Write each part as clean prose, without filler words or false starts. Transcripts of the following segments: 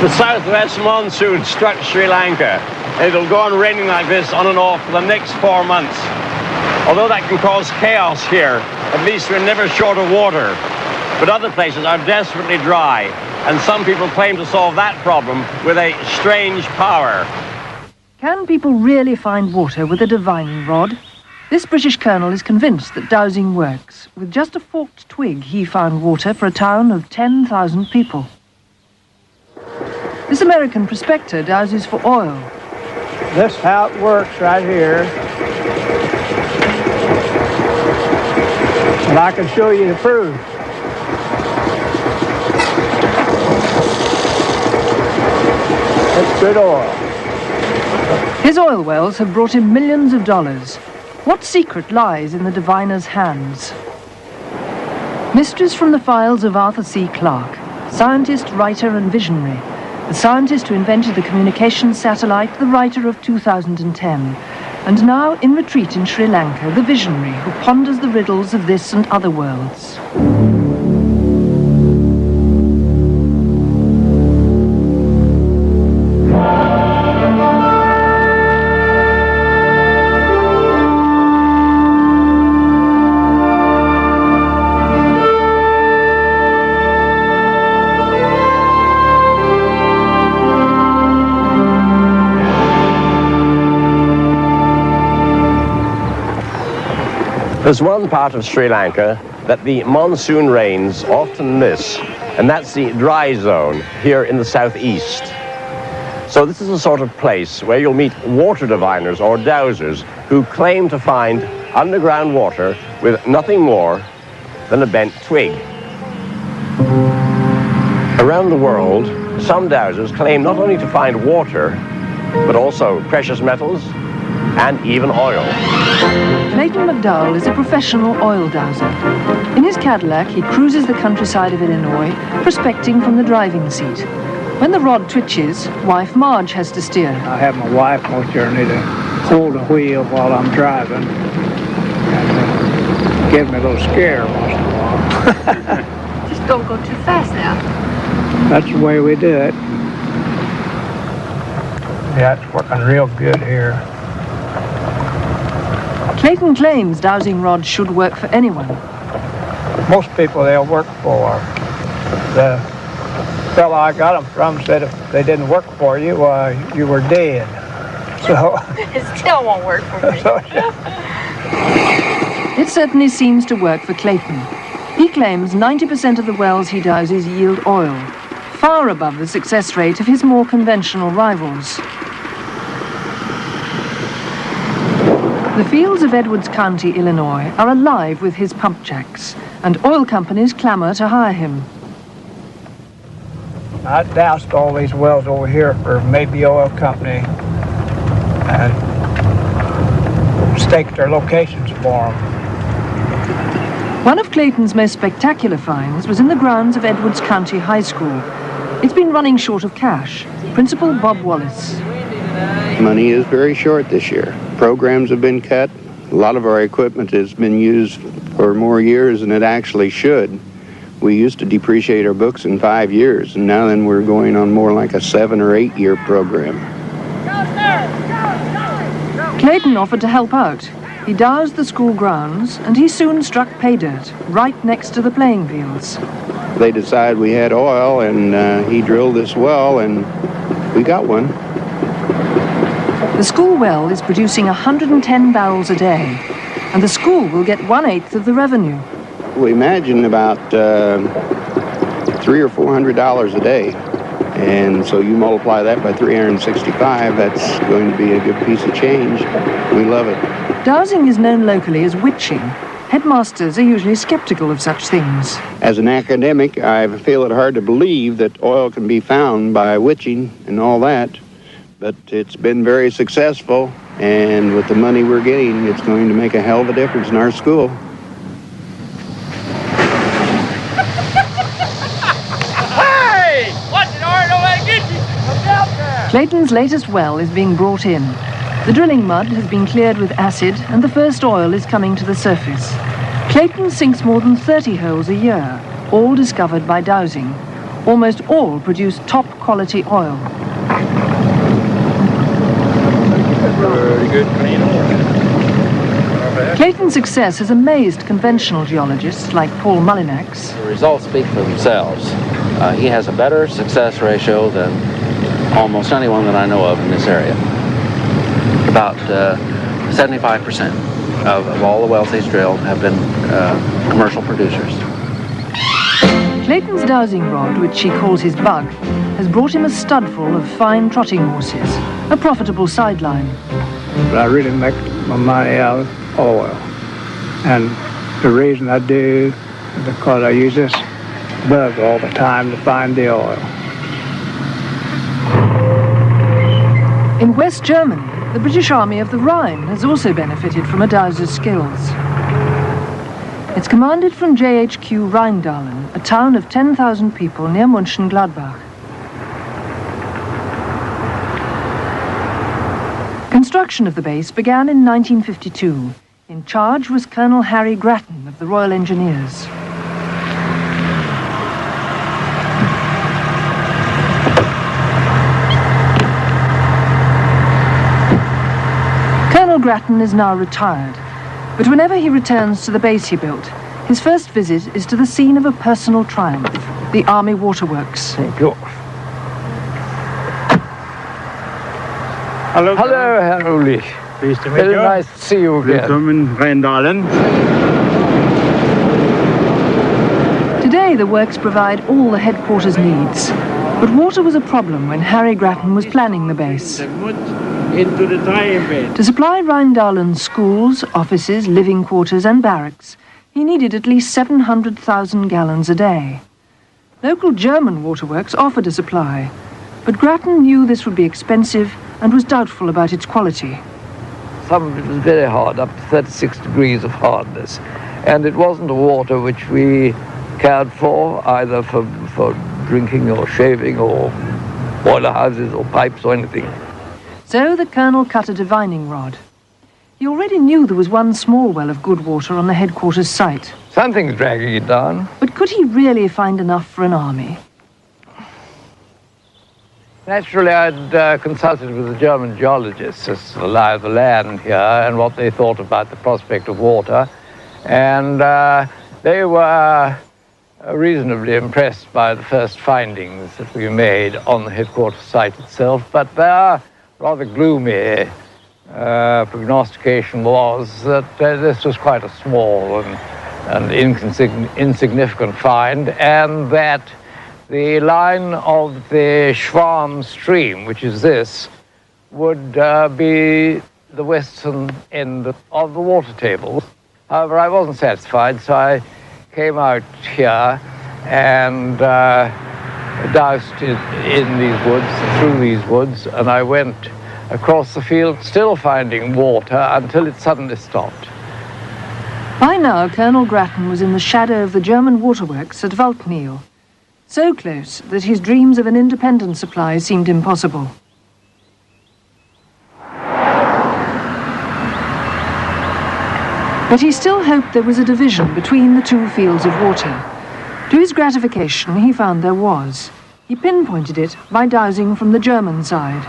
The southwest monsoon struck Sri Lanka. It'll go on raining like this on and off for the next 4 months. Although that can cause chaos here, at least we're never short of water. But other places are desperately dry, and some people claim to solve that problem with a strange power. Can people really find water with a divining rod? This British colonel is convinced that dowsing works. With just a forked twig, he found water for a town of 10,000 people. This American prospector dowses for oil. This is how it works right here. And I can show you the proof. It's good oil. His oil wells have brought him millions of dollars. What secret lies in the diviner's hands? Mysteries from the files of Arthur C. Clarke, scientist, writer and visionary. The scientist who invented the communications satellite, the writer of 2010. And now, in retreat in Sri Lanka, the visionary who ponders the riddles of this and other worlds. There's one part of Sri Lanka that the monsoon rains often miss, and that's the dry zone here in the southeast. So this is a sort of place where you'll meet water diviners or dowsers who claim to find underground water with nothing more than a bent twig. Around the world, some dowsers claim not only to find water, but also precious metals and even oil. Clayton McDowell is a professional oil dowser. In his Cadillac, he cruises the countryside of Illinois, prospecting from the driving seat. When the rod twitches, wife Marge has to steer. I have my wife most journey to hold the wheel while I'm driving. And give me a little scare once in a while. Just don't go too fast now. That's the way we do it. Yeah, it's working real good here. Clayton claims dowsing rods should work for anyone. Most people they'll work for. The fellow I got them from said if they didn't work for you, you were dead. So It still won't work for me. It certainly seems to work for Clayton. He claims 90% of the wells he dowses yield oil, far above the success rate of his more conventional rivals. The fields of Edwards County, Illinois, are alive with his pump jacks, and oil companies clamor to hire him. I doused all these wells over here for Maybe Oil Company and staked their locations for them. One of Clayton's most spectacular finds was in the grounds of Edwards County High School. It's been running short of cash. Principal Bob Wallace. Money is very short this year. Programs have been cut. A lot of our equipment has been used for more years than it actually should. We used to depreciate our books in 5 years, and now then we're going on more like a 7 or 8 year program. Clayton offered to help out. He dowsed the school grounds, and he soon struck pay dirt, right next to the playing fields. They decided we had oil, and he drilled this well, and we got one. The school well is producing 110 barrels a day, and the school will get 1/8 of the revenue. We imagine about $300 or $400 a day, and so you multiply that by 365, that's going to be a good piece of change. We love it. Dowsing is known locally as witching. Headmasters are usually skeptical of such things. As an academic, I feel it hard to believe that oil can be found by witching and all that. But it's been very successful, and with the money we're getting, it's going to make a hell of a difference in our school. Hey! Watch it, Art! Don't let it get you! Look out there! Clayton's latest well is being brought in. The drilling mud has been cleared with acid, and the first oil is coming to the surface. Clayton sinks more than 30 holes a year, all discovered by dowsing. Almost all produce top-quality oil. Very good, clean oil. Clayton's success has amazed conventional geologists like Paul Mullinax. The results speak for themselves. He has a better success ratio than almost anyone that I know of in this area. About 75% of all the wells he's drilled have been commercial producers. Clayton's dowsing rod, which he calls his bug, has brought him a studful of fine trotting horses, a profitable sideline. But I really make my money out of oil. And the reason I do is because I use this bug all the time to find the oil. In West Germany, the British Army of the Rhine has also benefited from a dowser's skills. It's commanded from JHQ Rheindahlen, a town of 10,000 people near Mönchengladbach. Construction of the base began in 1952. In charge was Colonel Harry Grattan of the Royal Engineers. Colonel Grattan is now retired, but whenever he returns to the base he built, his first visit is to the scene of a personal triumph, the Army Waterworks. Thank you. Hello, Herr Ulrich. Pleased to meet Very you. nice to see you again. Welcome in Rheindahlen. Today the works provide all the headquarters needs, but water was a problem when Harry Grattan was planning the base. Into the drying bed. To supply Rheindahlen's schools, offices, living quarters and barracks, he needed at least 700,000 gallons a day. Local German waterworks offered a supply, but Grattan knew this would be expensive and was doubtful about its quality. Some of it was very hard, up to 36 degrees of hardness. And it wasn't a water which we cared for, either for drinking or shaving or boiler houses or pipes or anything. So the colonel cut a divining rod. He already knew there was one small well of good water on the headquarters site. Something's dragging it down. But could he really find enough for an army? Naturally, I'd consulted with the German geologists as to the lie of the land here and what they thought about the prospect of water. And they were reasonably impressed by the first findings that we made on the headquarters site itself, but their rather gloomy prognostication was that this was quite a small and insignificant find, and that the line of the Schwarm stream, which is this, would be the western end of the water table. However, I wasn't satisfied, so I came out here and doused in these woods, through these woods, and I went across the field, still finding water, until it suddenly stopped. By now, Colonel Grattan was in the shadow of the German waterworks at Waldkneel, so close that his dreams of an independent supply seemed impossible. But he still hoped there was a division between the two fields of water. To his gratification, he found there was. He pinpointed it by dowsing from the German side.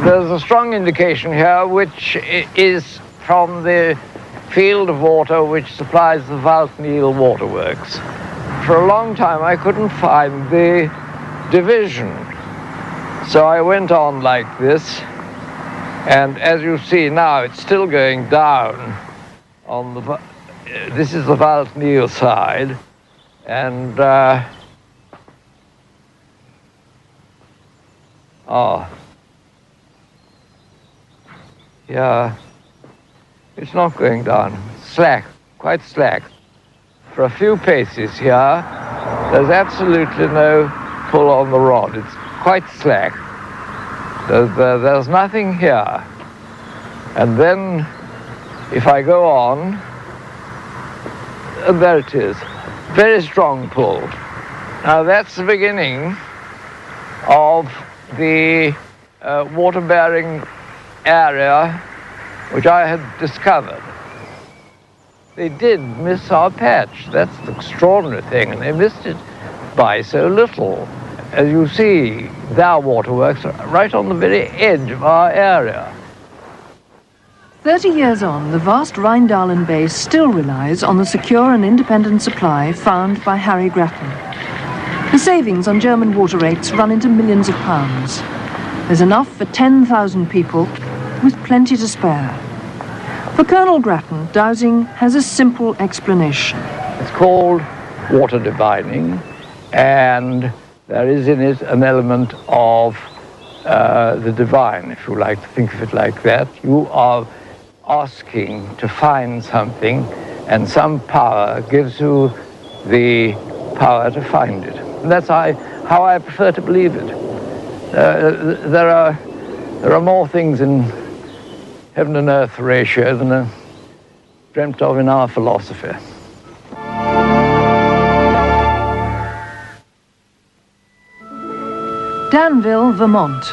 There's a strong indication here, which is from the field of water which supplies the Waldkneel waterworks. For a long time, I couldn't find the division. So I went on like this, and as you see now, it's still going down on the... This is the Waldkneel side, and... yeah, it's not going down. Slack, quite slack. For a few paces here, there's absolutely no pull on the rod. It's quite slack. There's nothing here. And then, if I go on, and there it is. Very strong pull. Now that's the beginning of the water-bearing area which I had discovered. They did miss our patch. That's the extraordinary thing, and they missed it by so little. As you see, their waterworks are right on the very edge of our area. 30 years on, the vast Rheindahlen base still relies on the secure and independent supply found by Harry Grattan. The savings on German water rates run into millions of pounds. There's enough for 10,000 people, with plenty to spare. For Colonel Grattan, dowsing has a simple explanation. It's called water divining, and there is in it an element of the divine, if you like to think of it like that. You are asking to find something, and some power gives you the power to find it. And that's how I prefer to believe it. There are more things in heaven and earth ratio than are dreamt of in our philosophy. Danville, Vermont.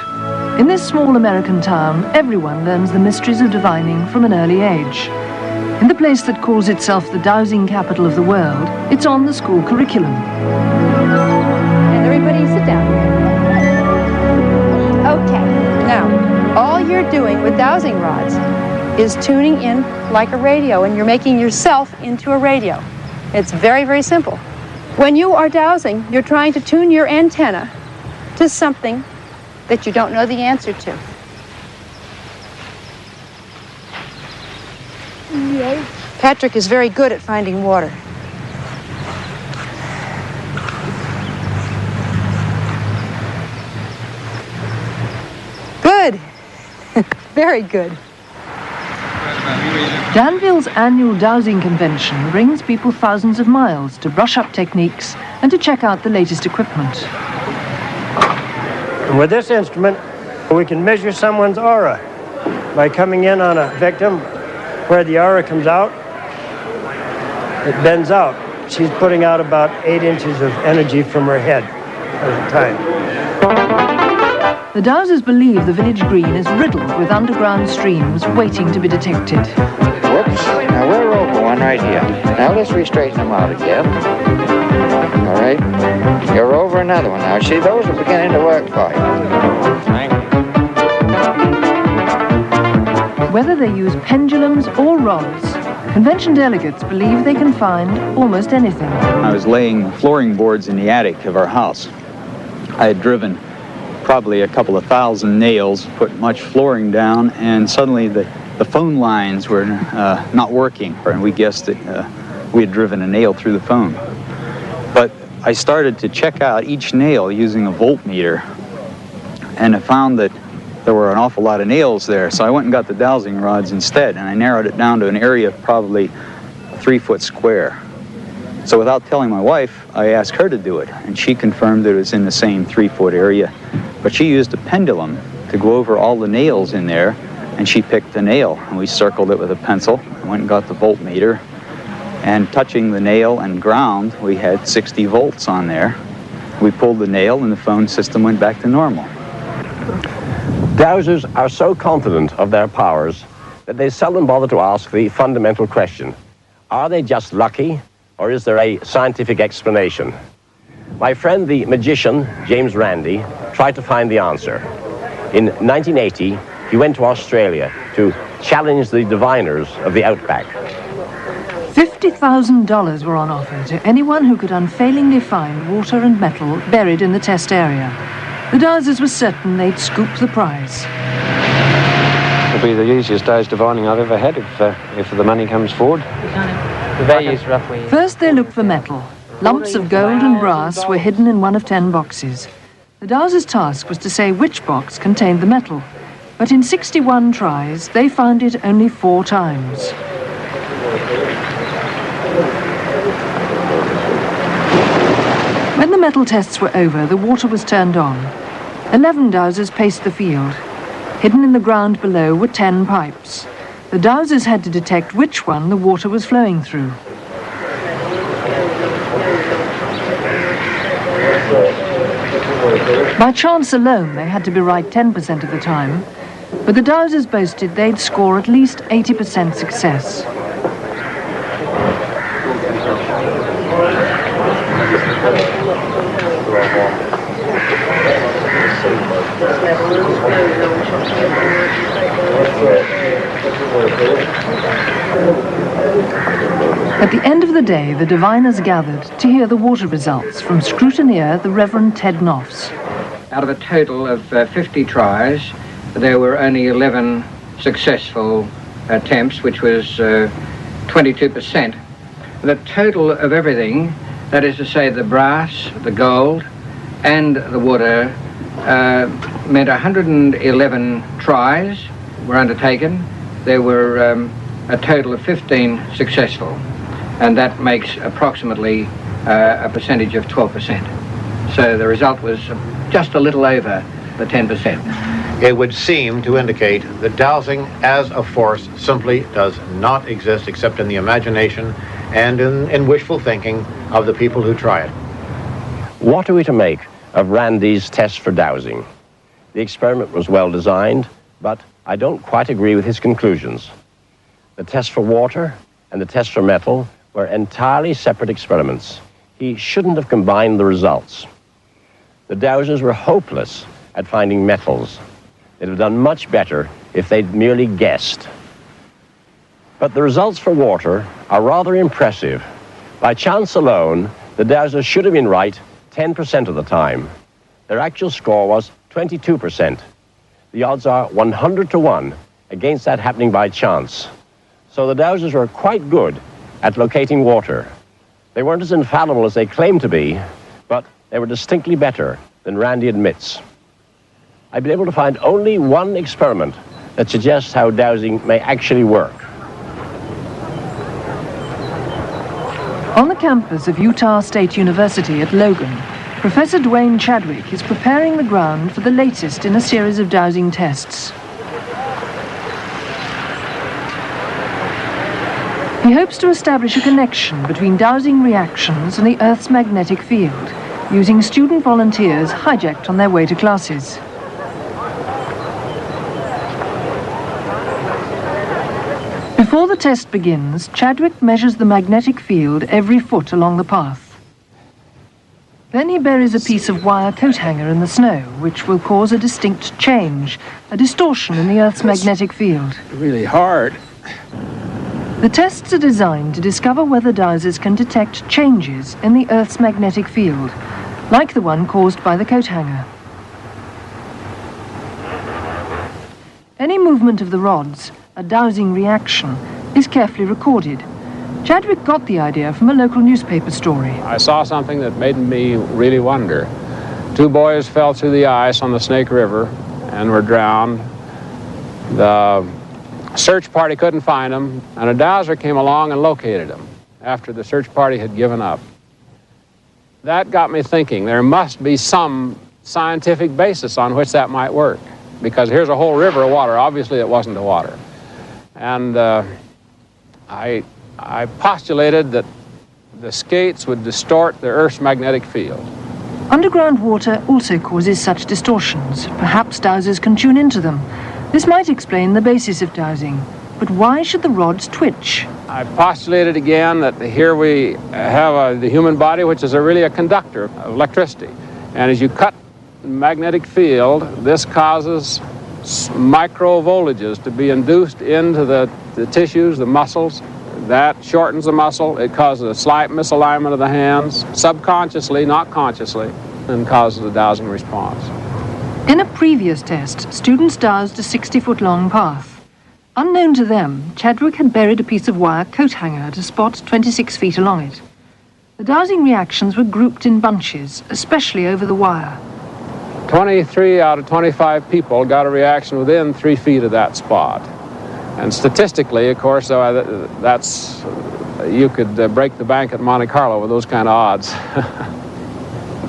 In this small American town, everyone learns the mysteries of divining from an early age. In the place that calls itself the dowsing capital of the world, it's on the school curriculum. And everybody sit down. Okay, now, all you're doing with dowsing rods is tuning in like a radio, and you're making yourself into a radio. It's very, very simple. When you are dowsing, you're trying to tune your antenna to something that you don't know the answer to. Yes. Patrick is very good at finding water. Good. Very good. Danville's annual dowsing convention brings people thousands of miles to brush up techniques and to check out the latest equipment. And with this instrument, we can measure someone's aura by coming in on a victim where the aura comes out. It bends out. She's putting out about 8 inches of energy from her head at a time. The dowsers believe the village green is riddled with underground streams waiting to be detected. Whoops. Now we're over one right here. Now let's re-straighten them out again. All right. You're over another one now. See, those are beginning to work for you. Whether they use pendulums or rods, convention delegates believe they can find almost anything. I was laying flooring boards in the attic of our house. I had driven probably a couple of thousand nails, put much flooring down, and suddenly the phone lines were not working, and we guessed that we had driven a nail through the phone. But I started to check out each nail using a voltmeter, and I found that there were an awful lot of nails there, so I went and got the dowsing rods instead, and I narrowed it down to an area of probably 3 foot square. So without telling my wife, I asked her to do it, and she confirmed that it was in the same 3 foot area. But she used a pendulum to go over all the nails in there, and she picked a nail, and we circled it with a pencil, and went and got the voltmeter, and touching the nail and ground, we had 60 volts on there. We pulled the nail, and the phone system went back to normal. Dowsers are so confident of their powers that they seldom bother to ask the fundamental question: are they just lucky, or is there a scientific explanation? My friend, the magician, James Randi, tried to find the answer. In 1980, he went to Australia to challenge the diviners of the outback. $50,000 were on offer to anyone who could unfailingly find water and metal buried in the test area. The dowsers were certain they'd scoop the prize. It'll be the easiest day's divining I've ever had if the money comes forward. The value's roughly... First they looked for metal. Lumps of gold and brass were hidden in one of 10 boxes. The dowsers' task was to say which box contained the metal. But in 61 tries, they found it only 4 times. When the metal tests were over, the water was turned on. 11 dowsers paced the field. Hidden in the ground below were 10 pipes. The dowsers had to detect which one the water was flowing through. By chance alone, they had to be right 10% of the time, but the dowsers boasted they'd score at least 80% success. At the end of the day, the diviners gathered to hear the water results from scrutineer the Reverend Ted Noffs. Out of a total of 50 tries, there were only 11 successful attempts, which was 22%. The total of everything, that is to say the brass, the gold, and the water, meant 111 tries were undertaken. There were a total of 15 successful, and that makes approximately a percentage of 12%. So the result was just a little over the 10%. It would seem to indicate that dowsing as a force simply does not exist except in the imagination and in wishful thinking of the people who try it. What are we to make of Randy's test for dowsing? The experiment was well designed, but I don't quite agree with his conclusions. The test for water and the test for metal were entirely separate experiments. He shouldn't have combined the results. The dowsers were hopeless at finding metals. They'd have done much better if they'd merely guessed. But the results for water are rather impressive. By chance alone, the dowsers should have been right 10% of the time. Their actual score was 22%. The odds are 100 to 1 against that happening by chance. So the dowsers were quite good at locating water. They weren't as infallible as they claimed to be, but they were distinctly better than Randy admits. I've been able to find only one experiment that suggests how dowsing may actually work. On the campus of Utah State University at Logan, Professor Dwayne Chadwick is preparing the ground for the latest in a series of dowsing tests. He hopes to establish a connection between dowsing reactions and the Earth's magnetic field, using student volunteers hijacked on their way to classes. Before the test begins, Chadwick measures the magnetic field every foot along the path. Then he buries a piece of wire coat hanger in the snow, which will cause a distinct change, a distortion in the Earth's magnetic field. Really hard. The tests are designed to discover whether dowsers can detect changes in the Earth's magnetic field, like the one caused by the coat hanger. Any movement of the rods, a dowsing reaction, is carefully recorded. Chadwick got the idea from a local newspaper story. I saw something that made me really wonder. 2 boys fell through the ice on the Snake River and were drowned. The search party couldn't find them, and a dowser came along and located them after the search party had given up. That got me thinking there must be some scientific basis on which that might work, because here's a whole river of water. Obviously it wasn't the water. And I postulated that the skates would distort the Earth's magnetic field. Underground water also causes such distortions. Perhaps dowsers can tune into them. This might explain the basis of dowsing. But why should the rods twitch? I postulated again that here we have the human body, which is really a conductor of electricity. And as you cut the magnetic field, this causes micro voltages to be induced into the tissues, the muscles. That shortens the muscle. It causes a slight misalignment of the hands, subconsciously, not consciously, and causes a dowsing response. In a previous test, students dowsed a 60-foot-long path. Unknown to them, Chadwick had buried a piece of wire coat hanger at a spot 26 feet along it. The dowsing reactions were grouped in bunches, especially over the wire. 23 out of 25 people got a reaction within 3 feet of that spot. And statistically, of course, that's you could break the bank at Monte Carlo with those kind of odds.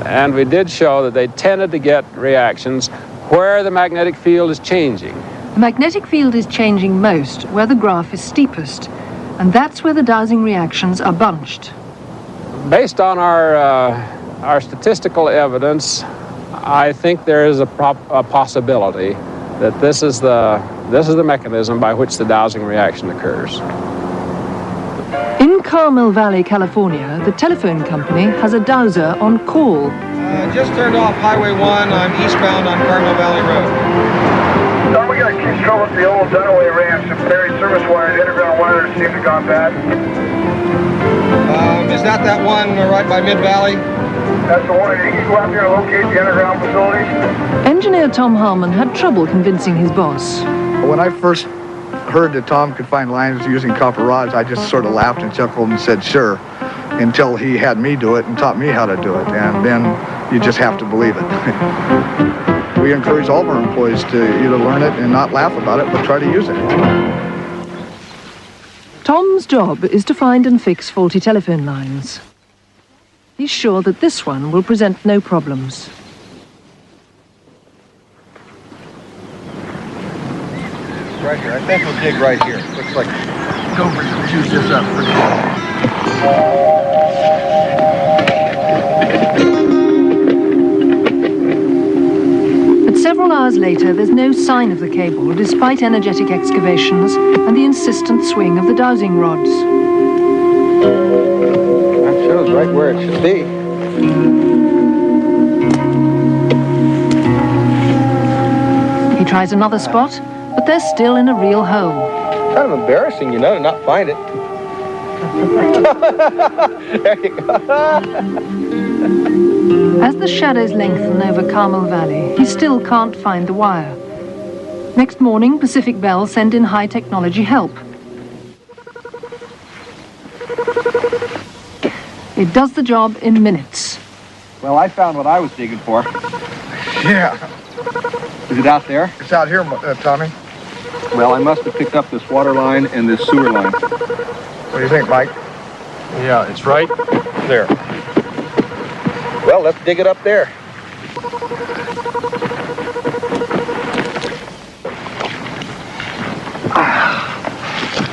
And we did show that they tended to get reactions where the magnetic field is changing. The magnetic field is changing most where the graph is steepest, and that's where the dowsing reactions are bunched. Based on our statistical evidence, I think there is a possibility that this is the mechanism by which the dowsing reaction occurs. In Carmel Valley, California, the telephone company has a dowser on call. Just turned off Highway 1. I'm eastbound on Carmel Valley Road. We got huge trouble at the old Dunaway Ranch. Some buried service wires, underground wires seem to have gone bad. Is that one right by Mid-Valley? That's the one. You can go out there and locate the underground facilities. Engineer Tom Harmon had trouble convincing his boss. When I first heard that Tom could find lines using copper rods, I just sort of laughed and chuckled and said, sure, until he had me do it and taught me how to do it. And then you just have to believe it. We encourage all of our employees to either learn it and not laugh about it, but try to use it. Tom's job is to find and fix faulty telephone lines. He's sure that this one will present no problems. Right here. I think we'll dig right here. Looks like Cobra chews this up pretty well. But several hours later, there's no sign of the cable, despite energetic excavations and the insistent swing of the dowsing rods. That shows right where it should be. He tries another spot, but they're still in a real hole. Kind of embarrassing, you know, to not find it. There you go. As the shadows lengthen over Carmel Valley, he still can't find the wire. Next morning, Pacific Bell send in high-technology help. It does the job in minutes. Well, I found what I was digging for. Yeah. Is it out there? It's out here, Tommy. Well, I must have picked up this water line and this sewer line. What do you think, Mike? Yeah, it's right there. Well, let's dig it up there.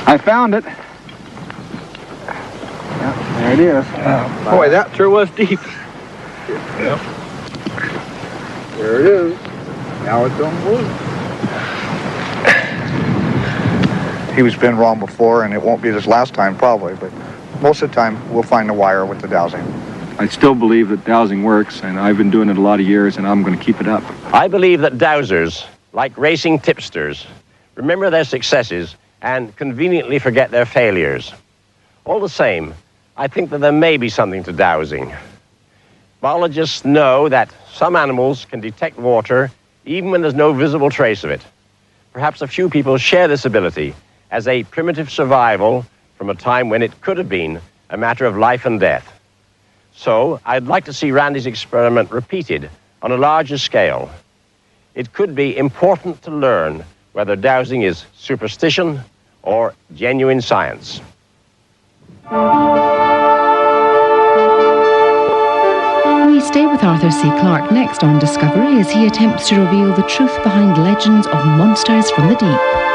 I found it. Yeah, there it is. Boy, that sure was deep. Yep. There it is. Now it's on blue. He's been wrong before, and it won't be this last time probably, but most of the time we'll find the wire with the dowsing. I still believe that dowsing works, and I've been doing it a lot of years, and I'm going to keep it up. I believe that dowsers, like racing tipsters, remember their successes and conveniently forget their failures. All the same, I think that there may be something to dowsing. Biologists know that some animals can detect water even when there's no visible trace of it. Perhaps a few people share this ability as a primitive survival from a time when it could have been a matter of life and death. So I'd like to see Randy's experiment repeated on a larger scale. It could be important to learn whether dowsing is superstition or genuine science. We stay with Arthur C. Clarke next on Discovery as he attempts to reveal the truth behind legends of monsters from the deep.